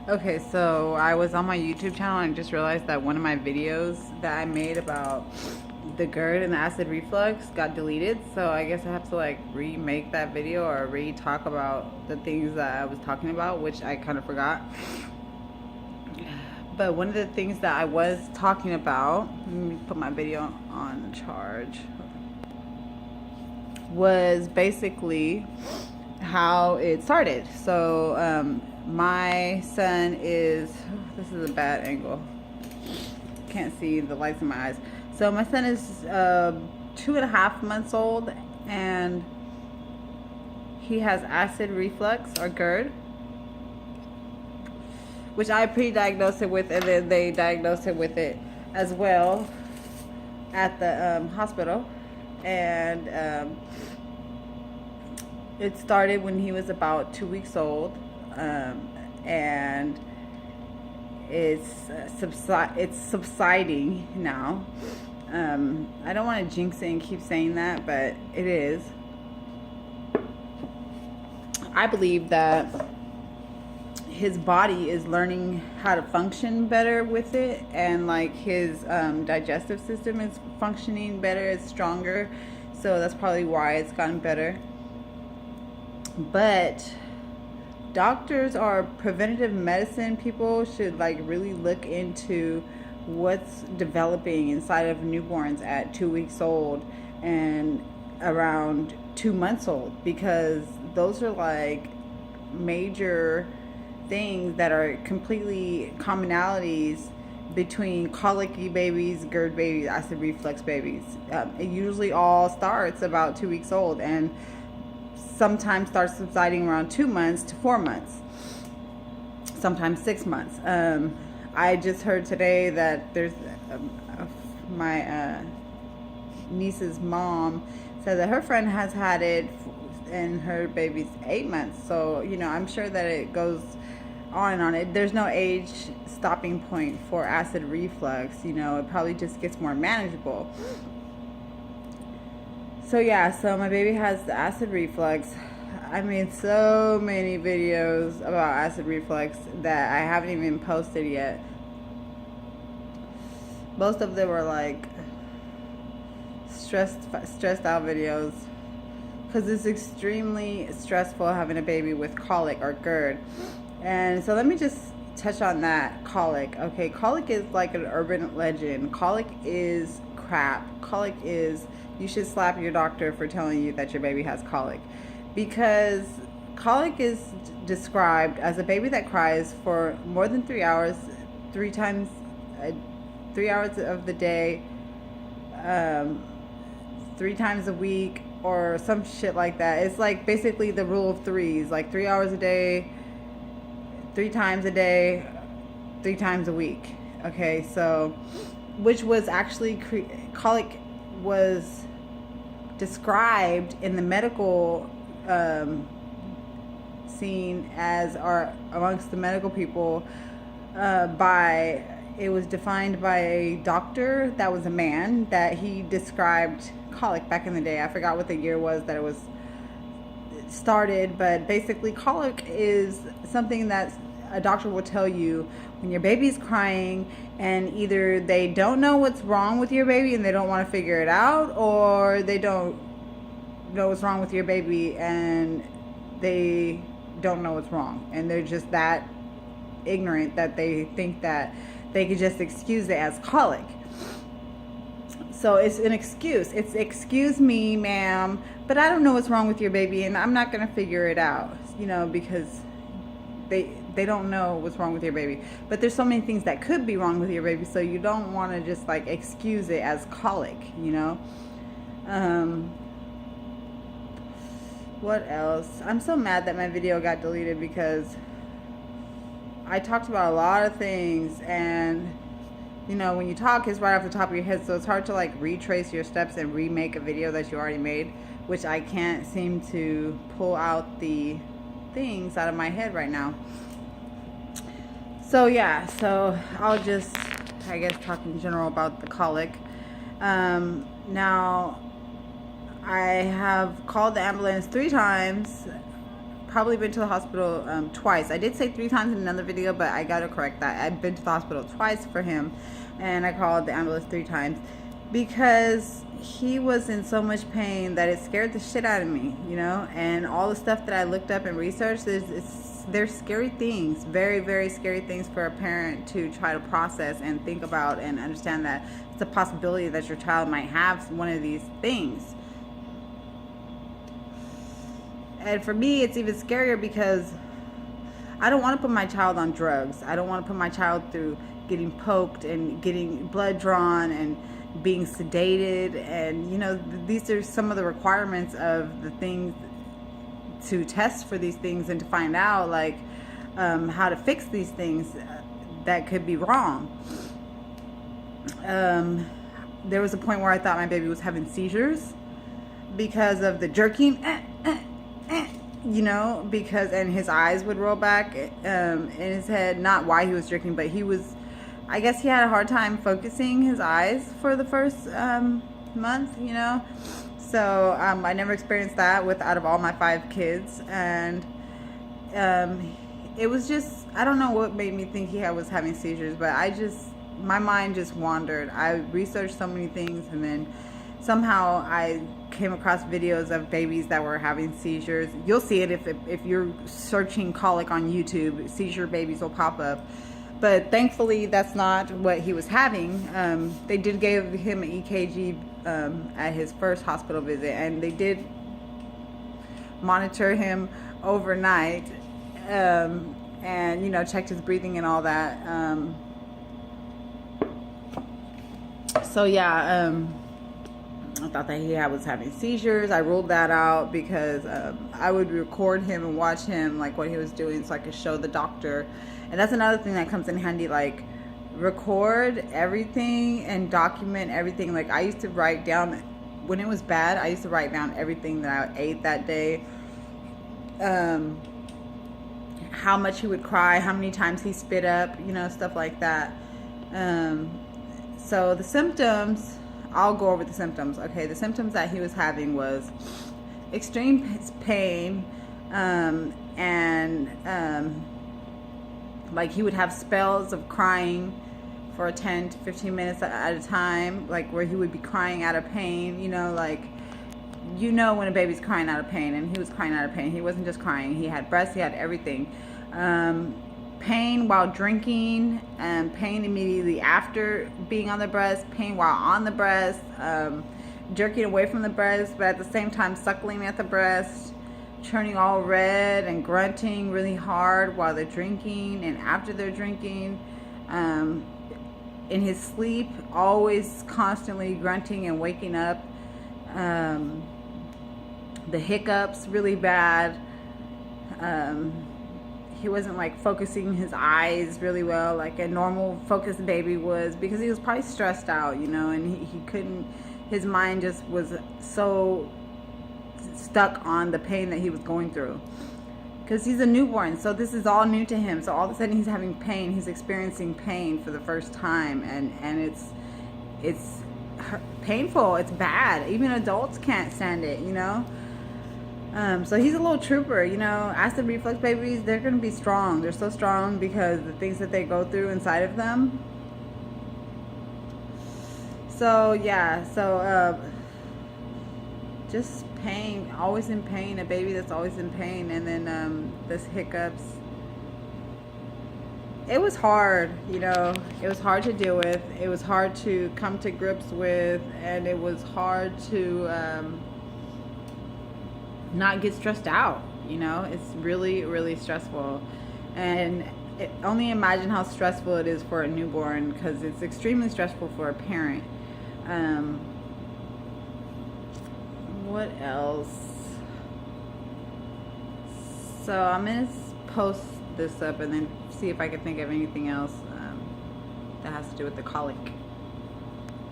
Okay, so I was on my YouTube channel and just realized that one of my videos that I made about the GERD and the acid reflux got deleted. So I guess I have to like remake that video or re-talk about the things that I was talking about, which I kind of forgot. But one of the things that I was talking about, let me put my video on charge, was basically how it started. So my son is, this is a bad angle, can't see the lights in my eyes. So my son is 2.5 months old, and he has acid reflux, or GERD, which I pre-diagnosed it with, and then they diagnosed him with it as well at the hospital. And it started when he was about 2 weeks old, and it's subsiding now. I don't want to jinx it and keep saying that, but it is. I believe that his body is learning how to function better with it, and like his digestive system is functioning better, it's stronger, so that's probably why it's gotten better. But doctors or preventative medicine people should like really look into what's developing inside of newborns at 2 weeks old and around 2 months old, because those are like major things that are completely commonalities between colicky babies, GERD babies, acid reflux babies. It usually all starts about 2 weeks old, and sometimes starts subsiding around 2 months to 4 months, sometimes 6 months. I just heard today that there's my niece's mom said that her friend has had it and her baby's 8 months. So, you know, I'm sure that it goes on and on. There's no age stopping point for acid reflux. You know, it probably just gets more manageable. So yeah, so my baby has the acid reflux. I made so many videos about acid reflux that I haven't even posted yet. Most of them were like stressed out videos, because it's extremely stressful having a baby with colic or GERD. And so let me just touch on that. Colic. Okay, colic is like an urban legend. Colic is crap. Colic is, you should slap your doctor for telling you that your baby has colic, because colic is described as a baby that cries for more than 3 hours, 3 hours of the day, 3 times a week, or some shit like that. It's like basically the rule of threes, like 3 hours a day, 3 times a day, 3 times a week. Okay, so which was actually colic was described in the medical scene as, or amongst the medical people, by, it was defined by a doctor that was a man, that he described colic back in the day. I forgot what the year was that it was started, but basically colic is something that a doctor will tell you when your baby's crying, and either they don't know what's wrong with your baby and they don't want to figure it out, or they don't know what's wrong with your baby and they don't know what's wrong, and they're just that ignorant that they think that they could just excuse it as colic. So it's an excuse. It's, excuse me, ma'am, but I don't know what's wrong with your baby, and I'm not going to figure it out, you know, because they don't know what's wrong with your baby. But there's so many things that could be wrong with your baby, so you don't want to just like excuse it as colic, you know. What else? I'm so mad that my video got deleted, because I talked about a lot of things, and you know, when you talk, it's right off the top of your head, so it's hard to like retrace your steps and remake a video that you already made, which I can't seem to pull out the things out of my head right now. So yeah, so I'll just, I guess, talk in general about the colic. Now, I have called the ambulance 3 times probably been to the hospital twice. I did say 3 times in another video, but I gotta correct that. I've been to the hospital twice for him, and I called the ambulance 3 times because he was in so much pain that it scared the shit out of me, you know. And all the stuff that I looked up and researched, there's scary things, very, very scary things for a parent to try to process and think about and understand that it's a possibility that your child might have one of these things. And for me, it's even scarier because I don't want to put my child on drugs. I don't want to put my child through getting poked and getting blood drawn and being sedated. And, you know, these are some of the requirements of the things to test for these things and to find out, like, how to fix these things that could be wrong. There was a point where I thought my baby was having seizures because of the jerking. You know, because, and his eyes would roll back in his head. Not why he was jerking, but he was, I guess he had a hard time focusing his eyes for the first month, you know. So I never experienced that out of all my 5 kids. And it was just, I don't know what made me think he was having seizures, but my mind just wandered. I researched so many things, and then somehow I came across videos of babies that were having seizures. You'll see it if you're searching colic on YouTube. Seizure babies will pop up. But thankfully, that's not what he was having. They did give him an EKG at his first hospital visit, and they did monitor him overnight, and, you know, checked his breathing and all that. So yeah, I thought that he was having seizures. I ruled that out because I would record him and watch him, like, what he was doing, so I could show the doctor. And that's another thing that comes in handy, like, record everything and document everything. Like, I used to write down, when it was bad, I used to write down everything that I ate that day, how much he would cry, how many times he spit up, you know, stuff like that. So the symptoms, I'll go over the symptoms. Okay, the symptoms that he was having was extreme pain, like, he would have spells of crying for 10 to 15 minutes at a time, like, where he would be crying out of pain, you know, like, you know when a baby's crying out of pain, and he was crying out of pain. He wasn't just crying. He had breasts, he had everything. Pain while drinking, pain immediately after being on the breast, pain while on the breast, jerking away from the breast, but at the same time suckling at the breast, turning all red and grunting really hard while they're drinking and after they're drinking. In his sleep, always constantly grunting and waking up. The hiccups really bad. He wasn't, like, focusing his eyes really well like a normal focused baby was, because he was probably stressed out, you know, and he couldn't, his mind just was so stuck on the pain that he was going through, because he's a newborn, so this is all new to him. So all of a sudden he's having pain, he's experiencing pain for the first time, and it's painful, it's bad. Even adults can't stand it, you know. So he's a little trooper, you know. Acid reflux babies, they're going to be strong. They're so strong because the things that they go through inside of them. So yeah, so just pain, always in pain, a baby that's always in pain. And then this hiccups, it was hard, you know. It was hard to deal with, it was hard to come to grips with, and it was hard to not get stressed out, you know. It's really, really stressful. And only imagine how stressful it is for a newborn, because it's extremely stressful for a parent. What else? So I'm gonna post this up and then see if I can think of anything else that has to do with the colic.